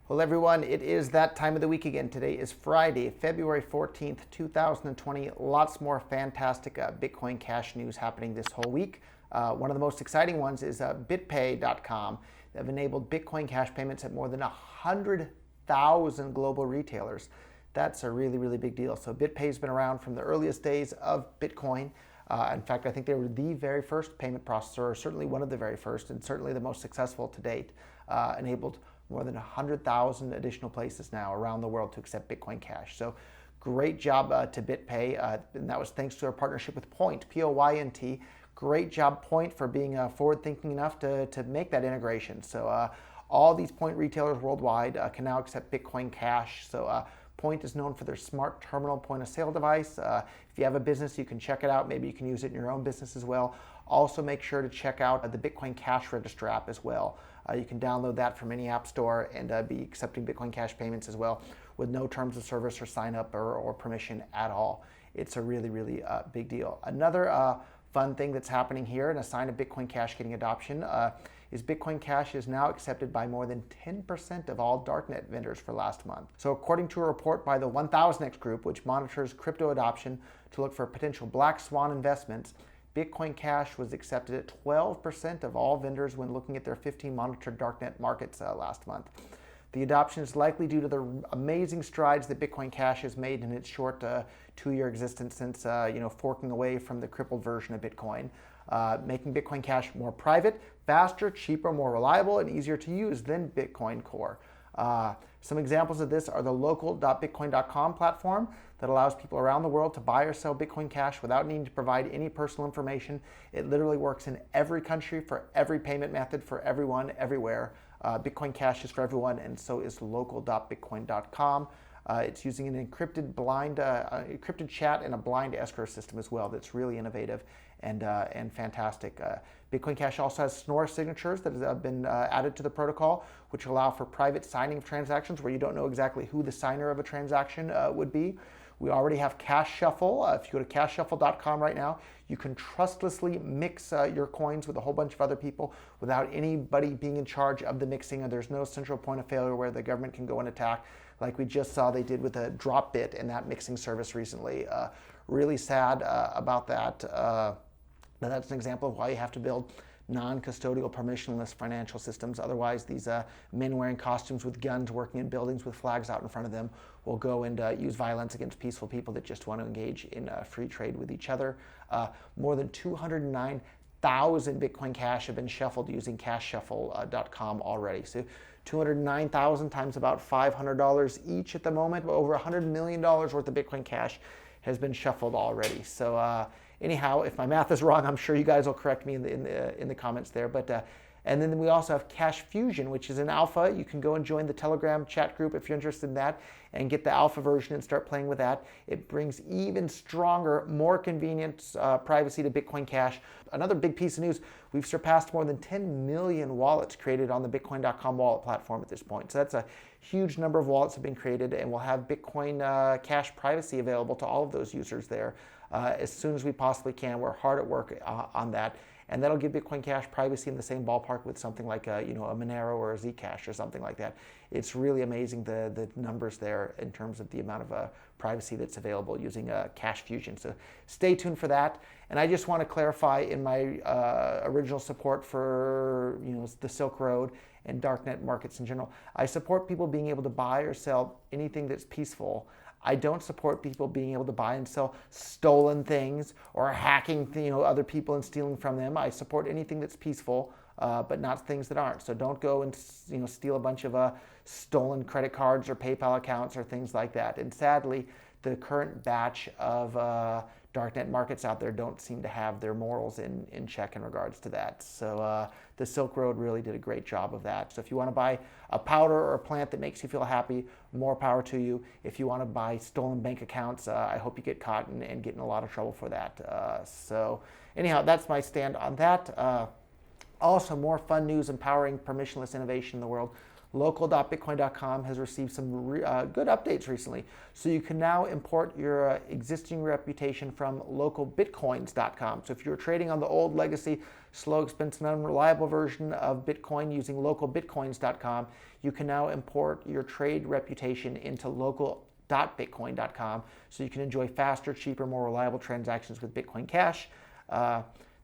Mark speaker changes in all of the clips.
Speaker 1: Well, everyone, it is that time of the week again. Today is Friday, February 14th, 2020. Lots more fantastic Bitcoin Cash news happening this whole week. One of the most exciting ones is Bitpay.com. They've enabled Bitcoin Cash payments at more than 100,000 global retailers. That's a really, really big deal. So Bitpay has been around from the earliest days of Bitcoin. In fact, I think they were the very first payment processor, or certainly one of the very first, and certainly the most successful to date. Enabled more than 100,000 additional places now around the world to accept Bitcoin Cash. So great job to Bitpay, and that was thanks to our partnership with Poynt, P-O-Y-N-T. Great job, Poynt, for being forward-thinking enough to make that integration. So all these Poynt retailers worldwide can now accept Bitcoin Cash. So Poynt is known for their smart terminal point-of-sale device. If you have a business, you can check it out. Maybe you can use it in your own business as well. Also, make sure to check out the Bitcoin Cash Register app as well. You can download that from any app store and be accepting Bitcoin Cash payments as well with no terms of service or sign up or permission at all. It's a really, really big deal. Another fun thing that's happening here and a sign of Bitcoin Cash getting adoption is Bitcoin Cash is now accepted by more than 10% of all darknet vendors for last month. So according to a report by the 1000X group, which monitors crypto adoption to look for potential black swan investments, Bitcoin Cash was accepted at 12% of all vendors when looking at their 15 monitored darknet markets last month. The adoption is likely due to the amazing strides that Bitcoin Cash has made in its short 2-year existence since forking away from the crippled version of Bitcoin, making Bitcoin Cash more private, faster, cheaper, more reliable, and easier to use than Bitcoin Core. Some examples of this are the LocalBitcoincom platform that allows people around the world to buy or sell Bitcoin Cash without needing to provide any personal information. It literally works in every country for every payment method for everyone, everywhere. Bitcoin Cash is for everyone, and so is local.bitcoin.com. It's using an encrypted chat and a blind escrow system as well. That's really innovative and fantastic. Bitcoin Cash also has Snore signatures that have been added to the protocol, which allow for private signing of transactions where you don't know exactly who the signer of a transaction would be. We already have Cash Shuffle. If you go to cashshuffle.com right now, you can trustlessly mix your coins with a whole bunch of other people without anybody being in charge of the mixing. There's no central point of failure where the government can go and attack, like we just saw they did with a drop bit in that mixing service recently. Really sad about that. But that's an example of why you have to build non-custodial, permissionless financial systems. Otherwise, these men wearing costumes with guns working in buildings with flags out in front of them will go and use violence against peaceful people that just want to engage in free trade with each other. More than 209,000 Bitcoin Cash have been shuffled using cashshuffle.com already. So 209,000 times about $500 each at the moment. Over $100 million worth of Bitcoin Cash has been shuffled already. So anyhow, if my math is wrong, I'm sure you guys will correct me in the comments there. But and then we also have Cash Fusion, which is an alpha. You can go and join the Telegram chat group if you're interested in that and get the alpha version and start playing with that. It brings even stronger, more convenient privacy to Bitcoin Cash. Another big piece of news, we've surpassed more than 10 million wallets created on the Bitcoin.com wallet platform at this point. So that's a huge number of wallets have been created, and we'll have Bitcoin Cash privacy available to all of those users there as soon as we possibly can. We're hard at work on that. And that'll give Bitcoin Cash privacy in the same ballpark with something like a Monero or a Zcash or something like that. It's really amazing the numbers there in terms of the amount of privacy that's available using Cash Fusion. So stay tuned for that. And I just want to clarify in my original support for the Silk Road and darknet markets in general, I support people being able to buy or sell anything that's peaceful. I don't support people being able to buy and sell stolen things or hacking other people and stealing from them. I support anything that's peaceful, but not things that aren't. So don't go and steal a bunch of stolen credit cards or PayPal accounts or things like that. And sadly, the current batch of darknet markets out there don't seem to have their morals in check in regards to that. So the Silk Road really did a great job of that. So if you want to buy a powder or a plant that makes you feel happy, more power to you. If you want to buy stolen bank accounts, I hope you get caught and get in a lot of trouble for that. So anyhow, that's my stand on that. Also, more fun news empowering permissionless innovation in the world. Local.Bitcoin.com has received some good updates recently. So you can now import your existing reputation from LocalBitcoins.com. So if you're trading on the old legacy, slow, expensive, and unreliable version of Bitcoin using LocalBitcoins.com, you can now import your trade reputation into Local.Bitcoin.com so you can enjoy faster, cheaper, more reliable transactions with Bitcoin Cash.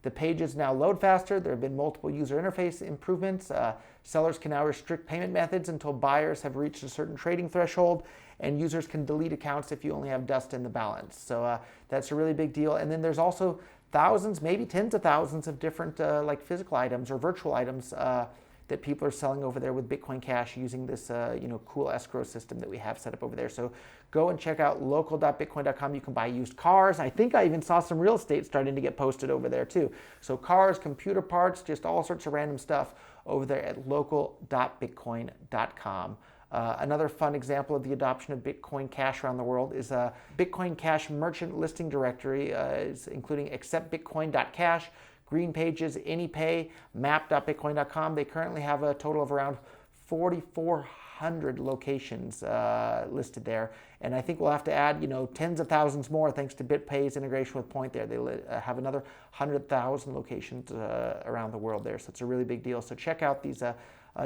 Speaker 1: The pages now load faster. There have been multiple user interface improvements. Sellers can now restrict payment methods until buyers have reached a certain trading threshold, and users can delete accounts if you only have dust in the balance. So that's a really big deal. And then there's also thousands, maybe tens of thousands of different like physical items or virtual items that people are selling over there with Bitcoin Cash using this cool escrow system that we have set up over there. So go and check out local.bitcoin.com. You can buy used cars. I think I even saw some real estate starting to get posted over there too. So cars, computer parts, just all sorts of random stuff over there at local.bitcoin.com. Another fun example of the adoption of Bitcoin Cash around the world is a Bitcoin Cash merchant listing directory, including acceptbitcoin.cash, Green Pages, AnyPay, map.bitcoin.com. They currently have a total of around 4,400 locations listed there. And I think we'll have to add, tens of thousands more thanks to Bitpay's integration with Poynt there. They have another 100,000 locations around the world there. So it's a really big deal. So check out these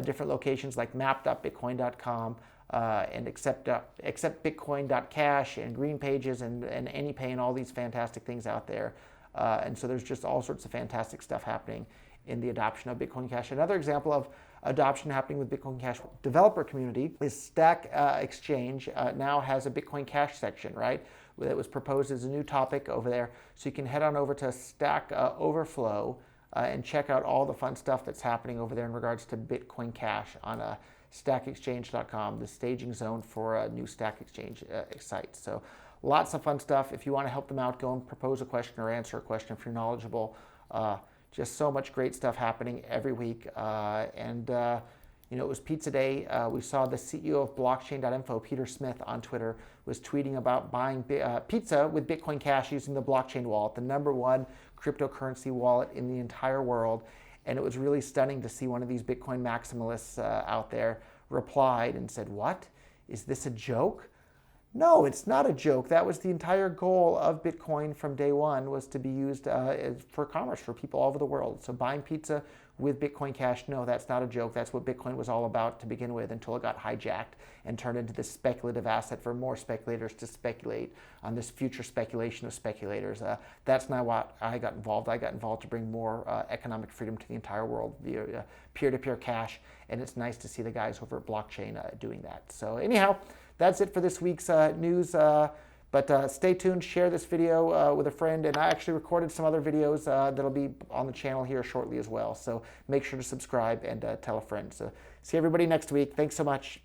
Speaker 1: different locations like map.bitcoin.com and acceptbitcoin.cash and Green Pages and AnyPay and all these fantastic things out there. And so there's just all sorts of fantastic stuff happening in the adoption of Bitcoin Cash. Another example of adoption happening with Bitcoin Cash developer community is Stack Exchange now has a Bitcoin Cash section, right? That was proposed as a new topic over there. So you can head on over to Stack Overflow and check out all the fun stuff that's happening over there in regards to Bitcoin Cash on stackexchange.com, the staging zone for a new Stack Exchange site. So lots of fun stuff. If you want to help them out, go and propose a question or answer a question if you're knowledgeable. Just so much great stuff happening every week. It was Pizza Day. We saw the CEO of blockchain.info, Peter Smith, on Twitter, was tweeting about buying pizza with Bitcoin Cash using the blockchain wallet, the #1 cryptocurrency wallet in the entire world. And it was really stunning to see one of these Bitcoin maximalists out there replied and said, "What? Is this a joke?" No, it's not a joke. That was the entire goal of Bitcoin from day one, was to be used for commerce for people all over the world. So buying pizza with Bitcoin Cash, no, that's not a joke. That's what Bitcoin was all about to begin with until it got hijacked and turned into this speculative asset for more speculators to speculate on this future speculation of speculators. That's not what I got involved. I got involved to bring more economic freedom to the entire world via peer-to-peer cash, and it's nice to see the guys over at blockchain doing that. So anyhow, that's it for this week's news. But stay tuned, share this video with a friend, and I actually recorded some other videos that'll be on the channel here shortly as well. So make sure to subscribe and tell a friend. So see everybody next week. Thanks so much.